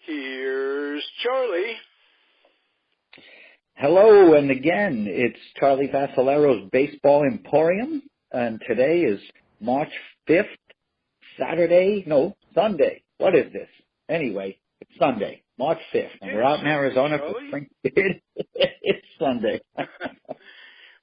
Here's Charlie. Hello, and again, it's Charlie Vascellaro's Baseball Emporium, and today is March 5th, Sunday. What is this? Anyway, it's Sunday, March 5th, and we're out in Arizona for spring. It's Sunday.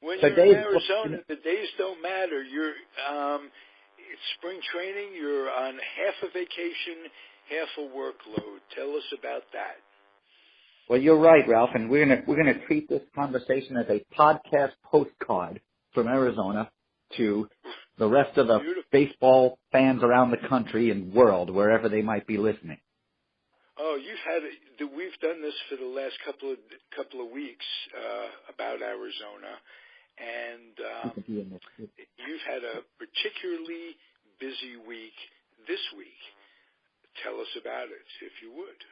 When you're in Arizona, the days don't matter. You're it's spring training. You're on half a vacation, half a workload. Tell us about that. Well, you're right, Ralph, and we're gonna treat this conversation as a podcast postcard from Arizona to the rest of the baseball fans around the country and world, wherever they might be listening. Oh, we've done this for the last couple of weeks about Arizona, and you've had a particularly busy week this week. Tell us about it, if you would.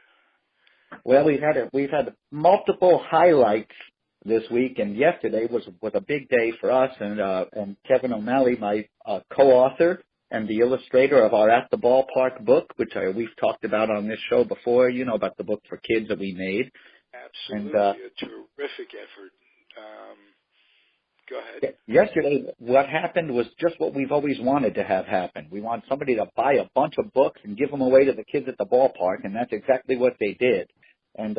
Well, we've had multiple highlights this week, and yesterday was a big day for us. And Kevin O'Malley, my co-author and the illustrator of our At the Ballpark book, which we've talked about on this show before. You know about the book for kids that we made. Absolutely, a terrific effort. Go ahead. Yesterday, what happened was just what we've always wanted to have happen. We want somebody to buy a bunch of books and give them away to the kids at the ballpark, and that's exactly what they did. And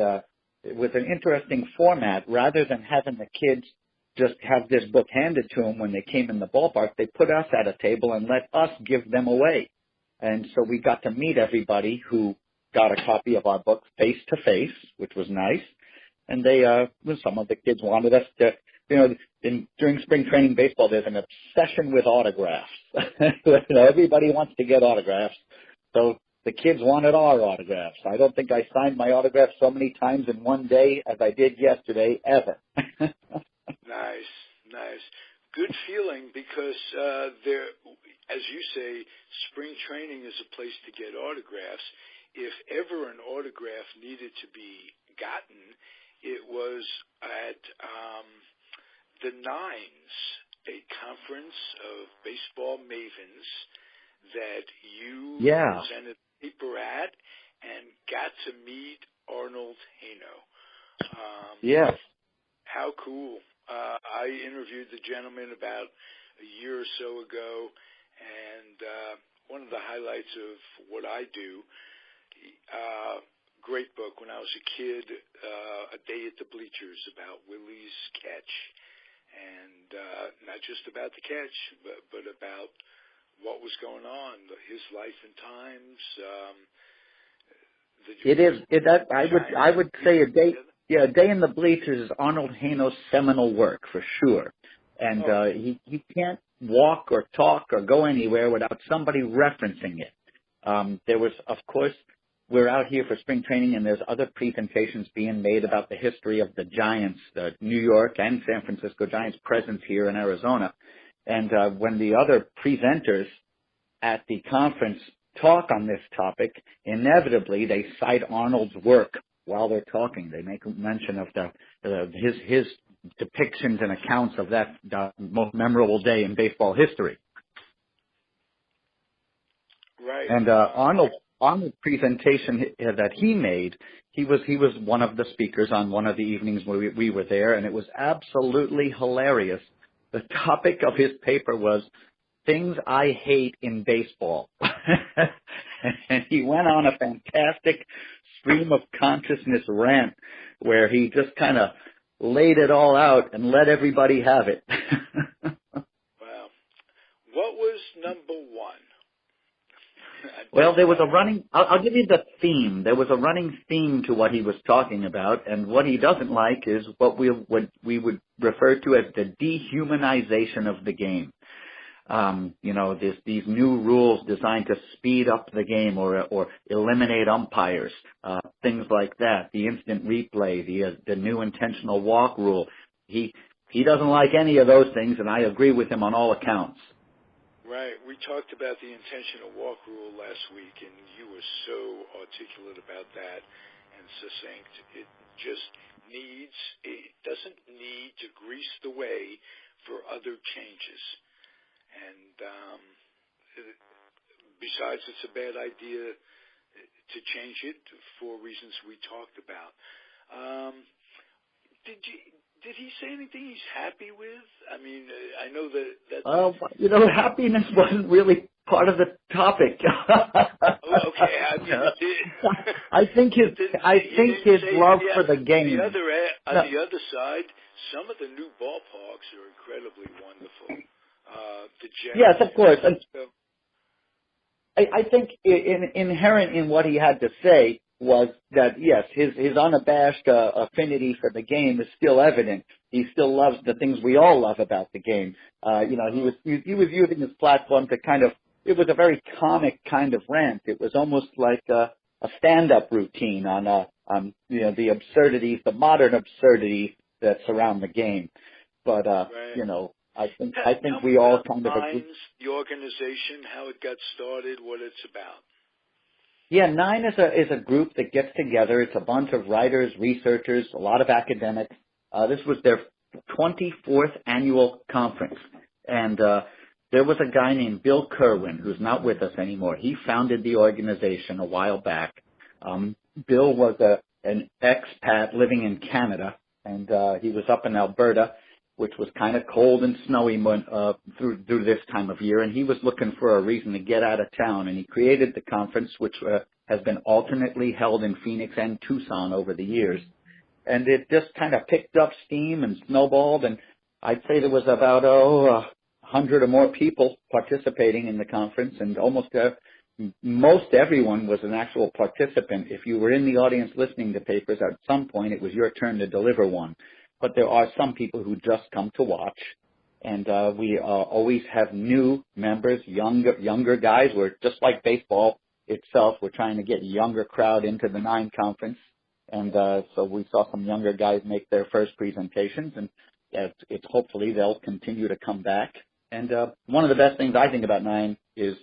with an interesting format, rather than having the kids just have this book handed to them when they came in the ballpark, they put us at a table and let us give them away. And so we got to meet everybody who got a copy of our book face to face, which was nice. And some of the kids wanted us to, during spring training baseball, there's an obsession with autographs. Everybody wants to get autographs. So the kids wanted our autographs. I don't think I signed my autograph so many times in one day as I did yesterday, ever. Nice. Good feeling because as you say, spring training is a place to get autographs. If ever an autograph needed to be gotten, it was at the Nines, a conference of baseball mavens that you presented paper at and got to meet Arnold Haino. Yes. How cool. I interviewed the gentleman about a year or so ago, and one of the highlights of what I do, great book when I was a kid, A Day at the Bleachers, about Willie's catch. And not just about the catch, but about what was going on, his life and times. I would say A Day in the Bleachers is Arnold Haino's seminal work for sure. And he can't walk or talk or go anywhere without somebody referencing it. There was, of course, we're out here for spring training, and there's other presentations being made about the history of the Giants, the New York and San Francisco Giants' presence here in Arizona. And when the other presenters at the conference talk on this topic, inevitably they cite Arnold's work while they're talking. They make mention of his depictions and accounts of that most memorable day in baseball history. Right. And Arnold's presentation that he made, he was one of the speakers on one of the evenings where we were there, and it was absolutely hilarious. The topic of his paper was things I hate in baseball. And he went on a fantastic stream of consciousness rant where he just kind of laid it all out and let everybody have it. Wow. What was number one? Well, there was a running, I'll give you the theme. There was a running theme to what he was talking about, and what he doesn't like is what we would refer to as the dehumanization of the game. These new rules designed to speed up the game or eliminate umpires, things like that. The instant replay, the new intentional walk rule. He doesn't like any of those things, and I agree with him on all accounts. Right. We talked about the intentional walk rule last week, and you were so articulate about that and succinct. It doesn't need to grease the way for other changes. And besides, it's a bad idea to change it for reasons we talked about. Did he say anything he's happy with? I mean, I know that. Happiness wasn't really part of the topic. Okay, I mean, it did. I think his love for the game. On the other side, some of the new ballparks are incredibly wonderful. Yes, of course. And I think inherent in what he had to say was that, yes, his unabashed affinity for the game is still evident. He still loves the things we all love about the game. He was using his platform to it was a very comic kind of rant. It was almost like a stand-up routine on the absurdities, the modern absurdities that surround the game. But right. I think we all kind of agree. The organization, how it got started, what it's about. Yeah, Nine is a group that gets together. It's a bunch of writers, researchers, a lot of academics. This was their 24th annual conference, and there was a guy named Bill Kerwin who's not with us anymore. He founded the organization a while back. Bill was an expat living in Canada, and he was up in Alberta, which was kind of cold and snowy through this time of year, and he was looking for a reason to get out of town, and he created the conference, which has been alternately held in Phoenix and Tucson over the years. And it just kind of picked up steam and snowballed, and I'd say there was about 100 or more people participating in the conference, and almost most everyone was an actual participant. If you were in the audience listening to papers, at some point it was your turn to deliver one. But there are some people who just come to watch, and we always have new members, younger guys. We're just like baseball itself. We're trying to get a younger crowd into the Nine conference, and so we saw some younger guys make their first presentations, and it's hopefully they'll continue to come back. And one of the best things I think about Nine is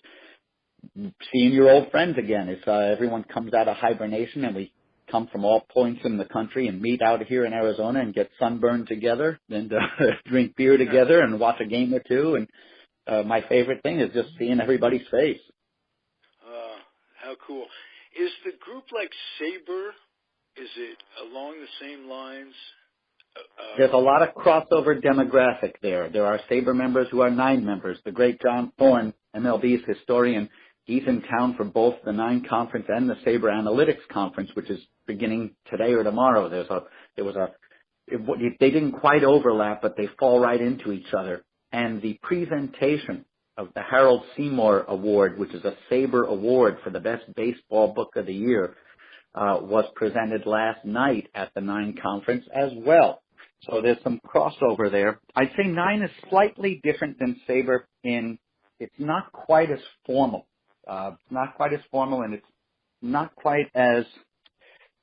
seeing your old friends again. It's everyone comes out of hibernation, and we come from all points in the country and meet out here in Arizona and get sunburned together and drink beer together and watch a game or two. And my favorite thing is just seeing everybody's face. How cool. Is the group like Sabre? Is it along the same lines? There's a lot of crossover demographic there. There are Sabre members who are Nine members. The great John Thorne, MLB's historian, he's in town for both the Nine conference and the Sabre Analytics conference, which is beginning today or tomorrow. They didn't quite overlap, but they fall right into each other. And the presentation of the Harold Seymour Award, which is a Sabre award for the best baseball book of the year, was presented last night at the Nine conference as well. So there's some crossover there. I'd say Nine is slightly different than Sabre in it's not quite as formal. And it's not quite as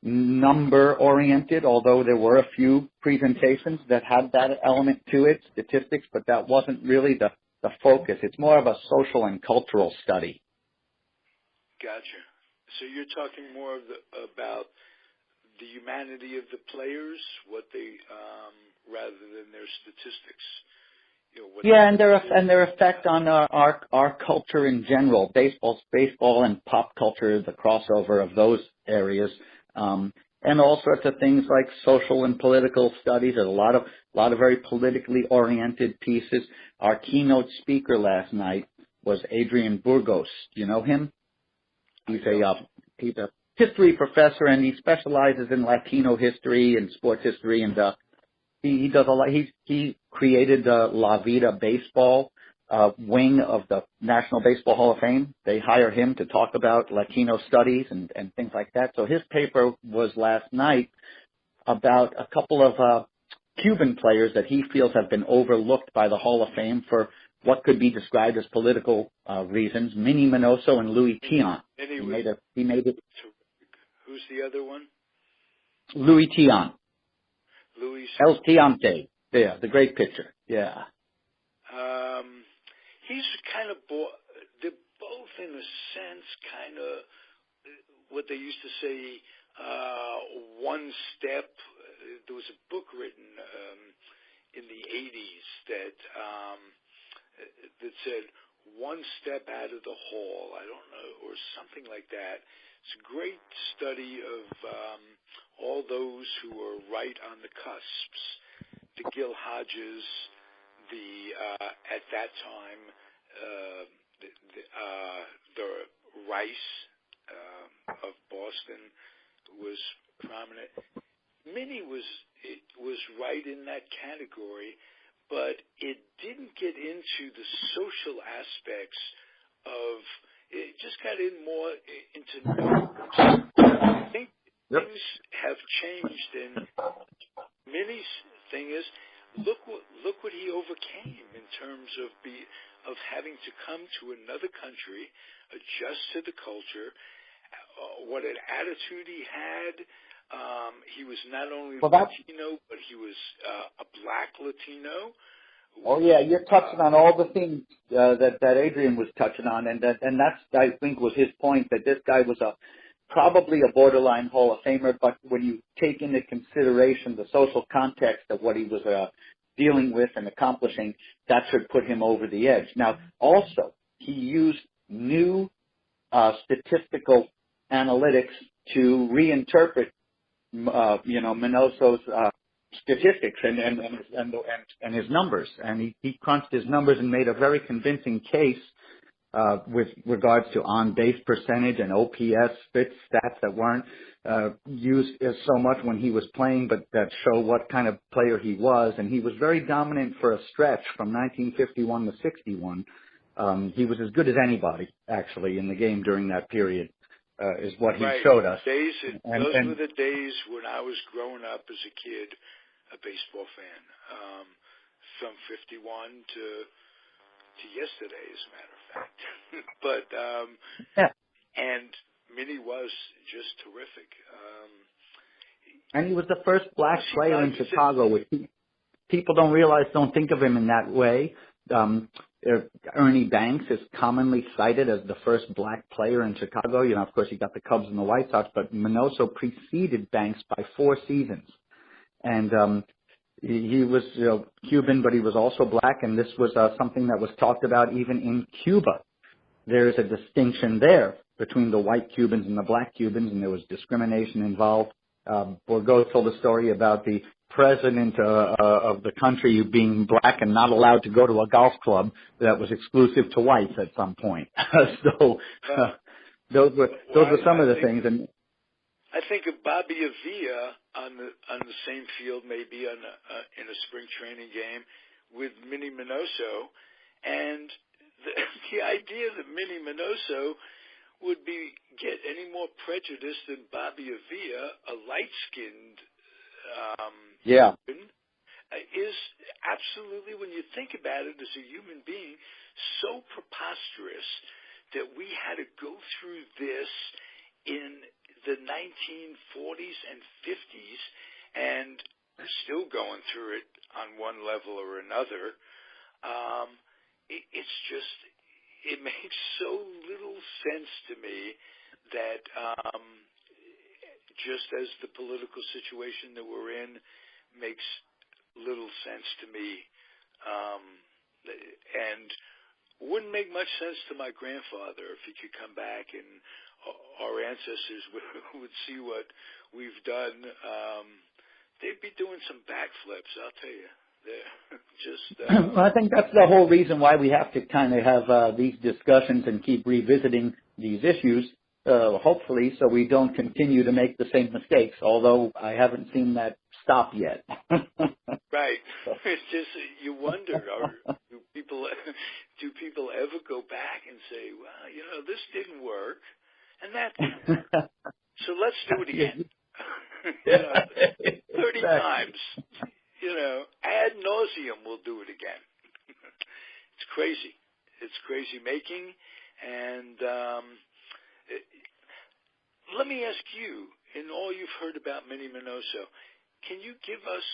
number-oriented, although there were a few presentations that had that element to it, statistics, but that wasn't really the focus. It's more of a social and cultural study. Gotcha. So you're talking more about the humanity of the players, what they rather than their statistics. And their effect on our culture in general, baseball and pop culture, the crossover of those areas, and all sorts of things like social and political studies. There's a lot of very politically oriented pieces. Our keynote speaker last night was Adrian Burgos. Do you know him? He's a history professor, and he specializes in Latino history and sports history, and he does a lot. He created the La Vida Baseball wing of the National Baseball Hall of Fame. They hire him to talk about Latino studies and things like that. So his paper was last night about a couple of Cuban players that he feels have been overlooked by the Hall of Fame for what could be described as political reasons. Minnie Minoso and Louis Tiant. He made it. Who's the other one? Louis Tiant. Louis. El Tiante. Yeah, the great pitcher. Yeah. He's kind of they're both in a sense kind of what they used to say one step. There was a book written in the 80s that said one step out of the hall. I don't know, or something like that. It's a great study of all those who are right on the cusps. The Gil Hodges, at that time, the Rice of Boston was prominent. Minnie was right in that category, but it didn't get into the social aspects of. It just got in more into numbers. I think things have changed, and Minnie's thing is, look what he overcame in terms of having to come to another country, adjust to the culture, what an attitude he had. He was not only Latino, but he was a black Latino. Oh yeah, you're touching on all the things that Adrian was touching on, and that's, I think, was his point, that this guy was probably a borderline Hall of Famer, but when you take into consideration the social context of what he was dealing with and accomplishing, that should put him over the edge. Now, also, he used new statistical analytics to reinterpret, Minoso's statistics and his numbers, and he crunched his numbers and made a very convincing case with regards to on-base percentage and OPS stats that weren't used so much when he was playing, but that show what kind of player he was. And he was very dominant for a stretch from 1951 to 61. He was as good as anybody, actually, in the game during that period, is what he showed us. Those were the days when I was growing up as a kid, a baseball fan, from 51 to yesterday, as a matter of fact. But and Minnie was just terrific. And he was the first black player in Chicago, which people don't think of him in that way. Ernie Banks is commonly cited as the first black player in Chicago. Of course, you got the Cubs and the White Sox, but Minoso preceded Banks by 4 seasons. And he was Cuban, but he was also black, and this was something that was talked about even in Cuba. There is a distinction there between the white Cubans and the black Cubans, and there was discrimination involved. Borgo told a story about the president of the country being black and not allowed to go to a golf club that was exclusive to whites at some point. So those were some of the things. And I think of Bobby Avila on the same field, maybe in a spring training game with Minnie Minoso, and the idea that Minnie Minoso would get any more prejudice than Bobby Avila, a light-skinned is absolutely, when you think about it as a human being, so preposterous that we had to go through this in the 1940s and 50s, and still going through it on one level or another. It's just, it makes so little sense to me that just as the political situation that we're in makes little sense to me, and wouldn't make much sense to my grandfather if he could come back and our ancestors would see what we've done. They'd be doing some backflips, I'll tell you. Well, I think that's the whole reason why we have to kind of have these discussions and keep revisiting these issues, hopefully, so we don't continue to make the same mistakes, although I haven't seen that stop yet. Right. It's just, you wonder, do people ever go back and say, well, this didn't work, and that didn't work, so let's do it again. 30 times. Ad nauseum, we'll do it again. It's crazy. It's crazy making. And let me ask you, in all you've heard about Minnie Minoso, can you give us,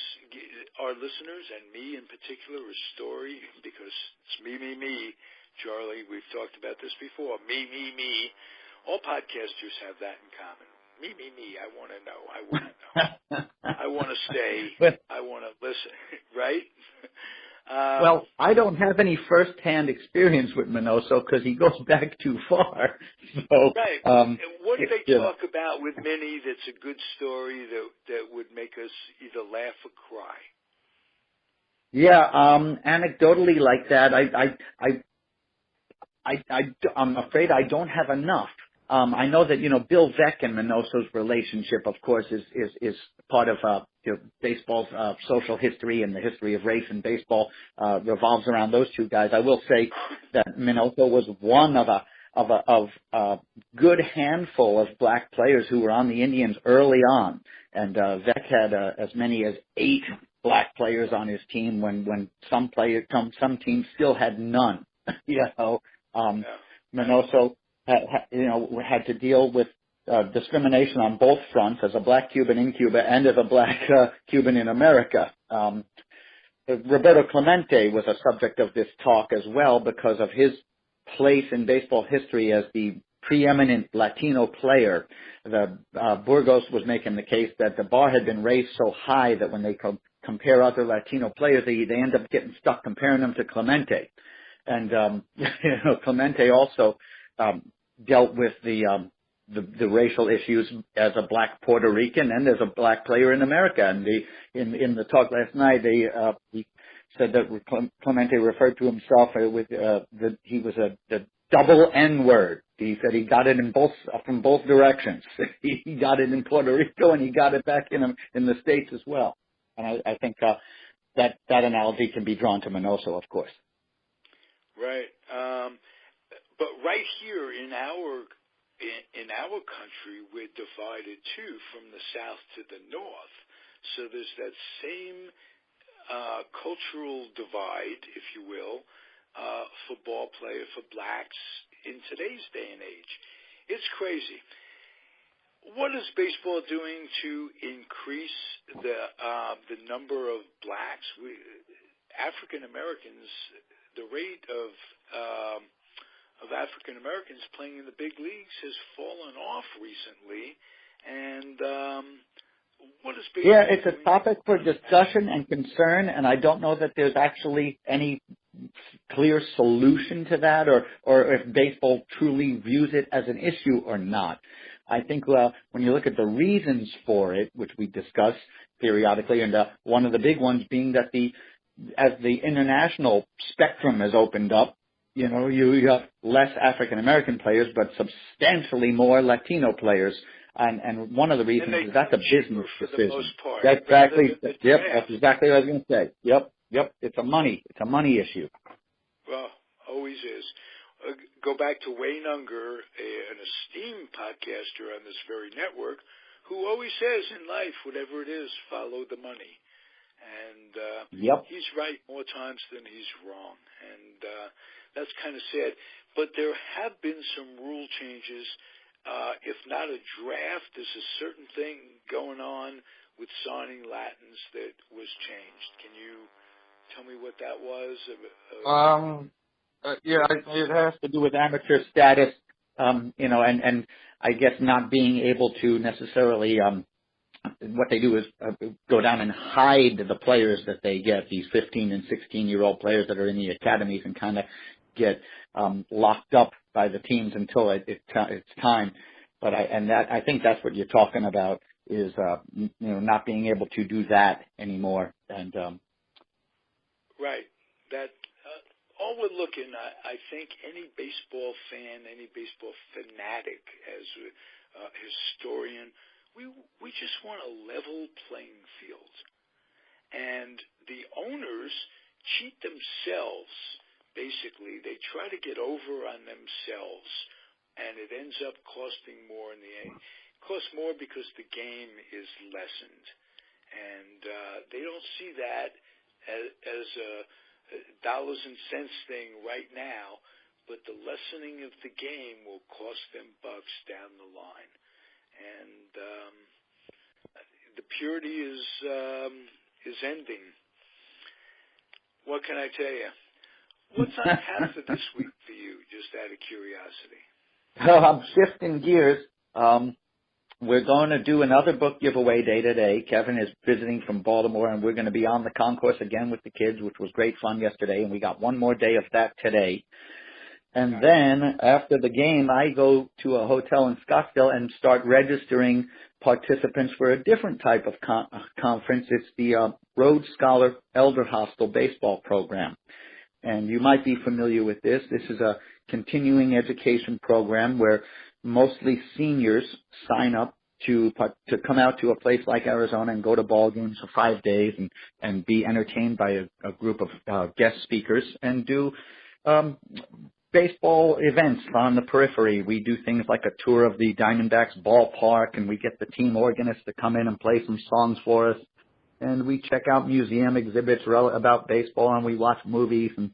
our listeners, and me in particular, a story? Because it's me, Charlie. We've talked about this before. Me. All podcasters have that in common. Me. I want to know. I want to stay. I want to listen. Right? Well, I don't have any first-hand experience with Minoso because he goes back too far. So, right. What do they talk about with Minnie that's a good story that would make us either laugh or cry? Yeah, anecdotally like that, I'm afraid I don't have enough. I know that, Bill Veeck and Minoso's relationship, of course, is part of, baseball's, social history, and the history of race in baseball, revolves around those two guys. I will say that Minoso was one of a good handful of black players who were on the Indians early on. And, Veeck had, as many as 8 black players on his team when some teams still had none. Minoso had to deal with discrimination on both fronts as a black Cuban in Cuba and as a black Cuban in America. Roberto Clemente was a subject of this talk as well because of his place in baseball history as the preeminent Latino player. Burgos was making the case that the bar had been raised so high that when they compare other Latino players, they end up getting stuck comparing them to Clemente. And Clemente also dealt with the racial issues as a black Puerto Rican and as a black player in America. And in the talk last night, he said that Clemente referred to himself that he was the double N word. He said he got it from both directions. He got it in Puerto Rico and he got it back in the States as well. And I think that analogy can be drawn to Minoso, of course. Right. But right here in our country, we're divided too from the south to the north. So there's that same cultural divide, if you will, for ball player, for blacks in today's day and age. It's crazy. What is baseball doing to increase the number of blacks? African Americans, the rate of African Americans playing in the big leagues has fallen off recently, and what is baseball? Yeah, it's a topic for discussion and concern, and I don't know that there's actually any clear solution to that, or if baseball truly views it as an issue or not. I think when you look at the reasons for it, which we discuss periodically, and one of the big ones being that as the international spectrum has opened up, you have less African American players, but substantially more Latino players. And one of the reasons is that's a business decision. That's exactly what I was going to say. Yep. It's a money issue. Well, always is. Go back to Wayne Unger, an esteemed podcaster on this very network, who always says in life, whatever it is, follow the money. And he's right more times than he's wrong. And that's kind of sad. But there have been some rule changes. If not a draft, there's a certain thing going on with signing Latins that was changed. Can you tell me what that was? It has to do with amateur status, and I guess not being able to necessarily, what they do is go down and hide the players that they get, these 15 and 16-year-old players that are in the academies, and kind of get locked up by the teams until it's time. But I think that's what you're talking about is not being able to do that anymore. And right, that all we're looking. I think any baseball fan, any baseball fanatic, as a historian, we just want a level playing field, and the owners cheat themselves. Basically, they try to get over on themselves, and it ends up costing more in the end. It costs more because the game is lessened, and they don't see that as a dollars and cents thing right now, but the lessening of the game will cost them bucks down the line, and the purity is ending. What can I tell you? What's on tap for this week for you, just out of curiosity? Well, I'm shifting gears. We're going to do another book giveaway day today. Kevin is visiting from Baltimore, and we're going to be on the concourse again with the kids, which was great fun yesterday, and we got one more day of that today. And then after the game, I go to a hotel in Scottsdale and start registering participants for a different type of conference. It's the Rhodes Scholar Elder Hostel Baseball Program. And you might be familiar with this. This is a continuing education program where mostly seniors sign up to come out to a place like Arizona and go to ball games for 5 days and be entertained by a group of guest speakers and do baseball events on the periphery. We do things like a tour of the Diamondbacks ballpark, and we get the team organist to come in and play some songs for us. And we check out museum exhibits about baseball, and we watch movies. And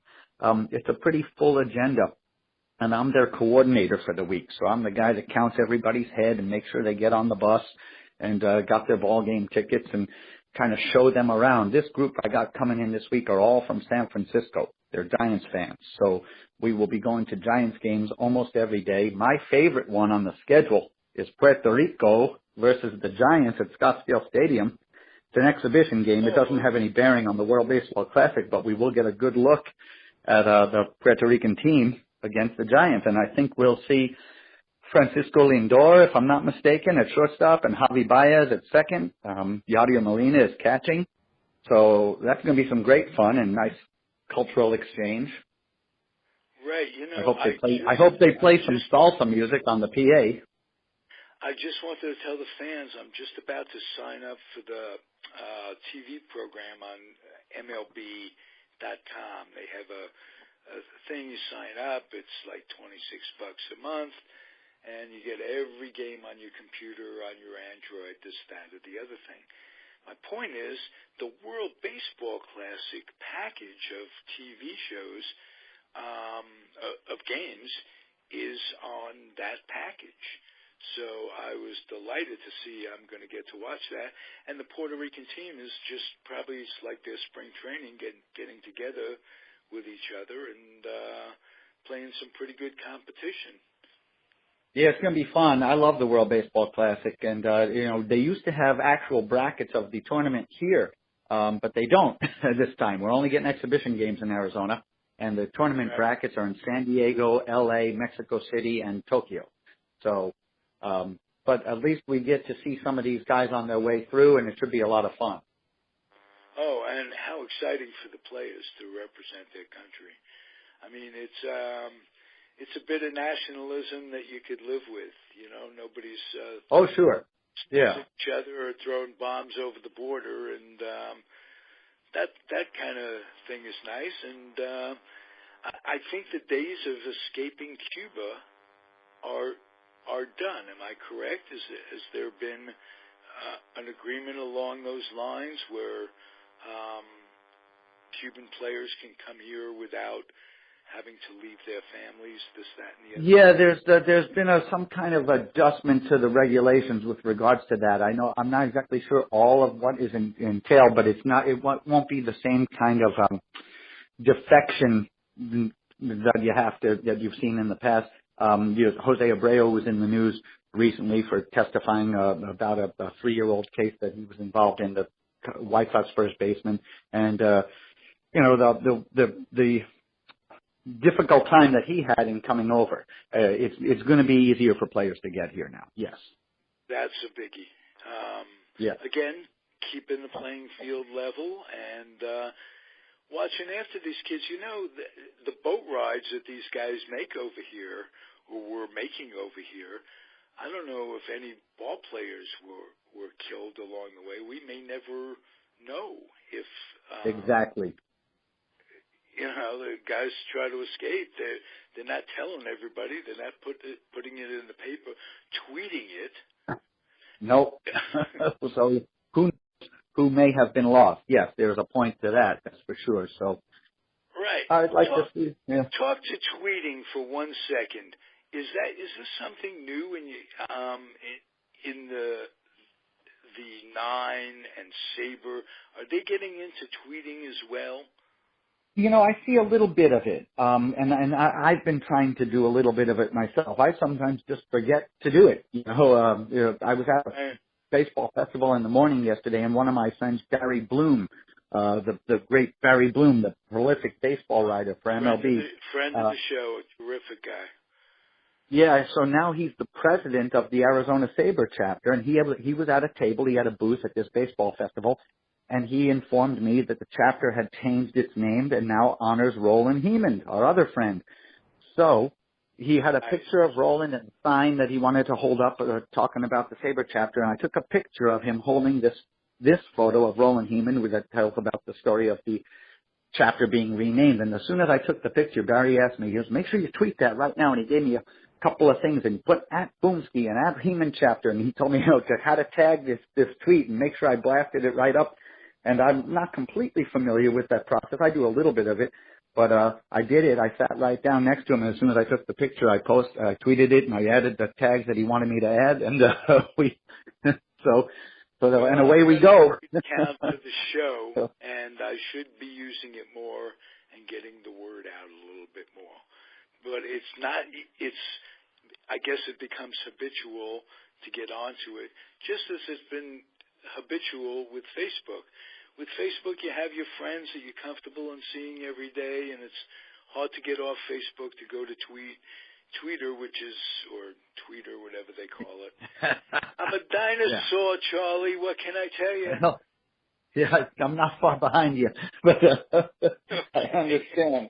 it's a pretty full agenda. And I'm their coordinator for the week. So I'm the guy that counts everybody's head and makes sure they get on the bus and got their ball game tickets and kind of show them around. This group I got coming in this week are all from San Francisco. They're Giants fans. So we will be going to Giants games almost every day. My favorite one on the schedule is Puerto Rico versus the Giants at Scottsdale Stadium. It's an exhibition game. It doesn't have any bearing on the World Baseball Classic, but we will get a good look at the Puerto Rican team against the Giants. And I think we'll see Francisco Lindor, if I'm not mistaken, at shortstop, and Javi Baez at second. Yadier Molina is catching. So that's going to be some great fun and nice cultural exchange. Right. You know, I hope they play some salsa music on the PA. I just wanted to tell the fans I'm just about to sign up for the TV program on MLB.com. They have a thing you sign up. It's like $26 a month, and you get every game on your computer, on your Android, this, that, or the other thing. My point is, the World Baseball Classic package of TV shows, of games, is on that package. So I was delighted to see I'm going to get to watch that. And the Puerto Rican team is just probably like their spring training, getting together with each other and playing some pretty good competition. Yeah, it's going to be fun. I love the World Baseball Classic, and they used to have actual brackets of the tournament here, but they don't this time. We're only getting exhibition games in Arizona, and the tournament brackets are in San Diego, L.A., Mexico City, and Tokyo. So, but at least we get to see some of these guys on their way through, and it should be a lot of fun. Oh, and how exciting for the players to represent their country. I mean, it's a bit of nationalism that you could live with. You know, nobody's oh, sure, yeah, each other or throwing bombs over the border, and that kind of thing is nice. And I think the days of escaping Cuba are done. Am I correct? Has there been an agreement along those lines where Cuban players can come here without having to leave their families, this, that, and the other? Yeah, there's been some kind of adjustment to the regulations with regards to that. I know I'm not exactly sure all of what is entailed, but it won't be the same kind of defection that you've seen in the past. Jose Abreu was in the news recently for testifying about a 3-year-old case that he was involved in, the White Sox first baseman, and the difficult time that he had in coming over. It's going to be easier for players to get here now. Yes, that's a biggie. Again, keeping the playing field level and watching after these kids. You know, the boat rides that these guys make over here, or were making over here, I don't know if any ball players were killed along the way. We may never know if exactly. You know, the guys try to escape. They're not telling everybody. They're not putting it in the paper, tweeting it. Nope. So who may have been lost? Yes, there's a point to that. That's for sure. So right. I'd like to see. Yeah. Talk to tweeting for 1 second. Is this something new in the Nine and Saber? Are they getting into tweeting as well? I see a little bit of it, I've been trying to do a little bit of it myself. I sometimes just forget to do it. I was at a baseball festival in the morning yesterday, and one of my friends, Barry Bloom, the great Barry Bloom, the prolific baseball writer for MLB, friend of the show, a terrific guy. Yeah, so now he's the president of the Arizona Sabre chapter, and he was at a table, he had a booth at this baseball festival, and he informed me that the chapter had changed its name and now honors Roland Heeman, our other friend. So he had a picture of Roland and a sign that he wanted to hold up talking about the Sabre chapter, and I took a picture of him holding this photo of Roland Heeman that tells about the story of the chapter being renamed. And as soon as I took the picture, Barry asked me, he goes, make sure you tweet that right now. And he gave me a couple of things, and he put at Boomski and at Heeman chapter, and he told me how to tag this tweet and make sure I blasted it right up. And I'm not completely familiar with that process. I do a little bit of it, but I did it. I sat right down next to him, and as soon as I took the picture, I tweeted it, and I added the tags that he wanted me to add, and and away we go. Count to the show, and I should be using it more and getting the word out a little bit more. But I guess it becomes habitual to get onto it, just as it's been habitual with Facebook. With Facebook, you have your friends that you're comfortable in seeing every day, and it's hard to get off Facebook to go to Twitter, or whatever they call it. I'm a dinosaur, Charlie. What can I tell you? Well, yeah, I'm not far behind you, but I understand.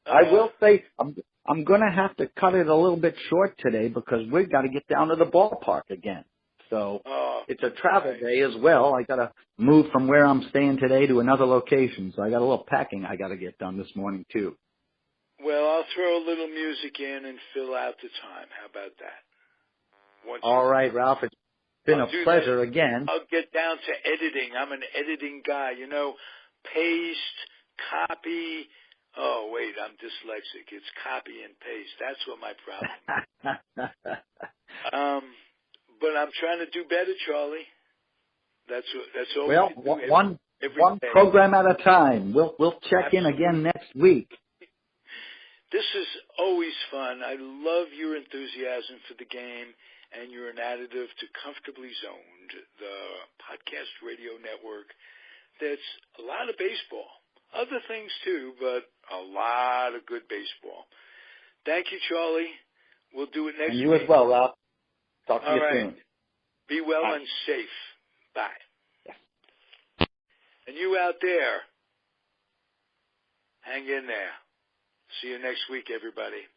I will say I'm going to have to cut it a little bit short today because we've got to get down to the ballpark again. So it's a travel day as well. I got to move from where I'm staying today to another location, so I got a little packing I got to get done this morning too. Well, I'll throw a little music in and fill out the time. How about that? All right, Ralph. It's been a pleasure again. I'll get down to editing. I'm an editing guy. Paste, copy. Oh, wait, I'm dyslexic. It's copy and paste. That's what my problem is. But I'm trying to do better, Charlie. That's all. Well, one program at a time. We'll check in again next week. This is always fun. I love your enthusiasm for the game, and you're an additive to Comfortably Zoned, the podcast radio network that's a lot of baseball. Other things too, but a lot of good baseball. Thank you, Charlie. We'll do it next week. And you as well, Ralph. Talk to you soon. Be well and safe. Bye. Yeah. And you out there, hang in there. See you next week, everybody.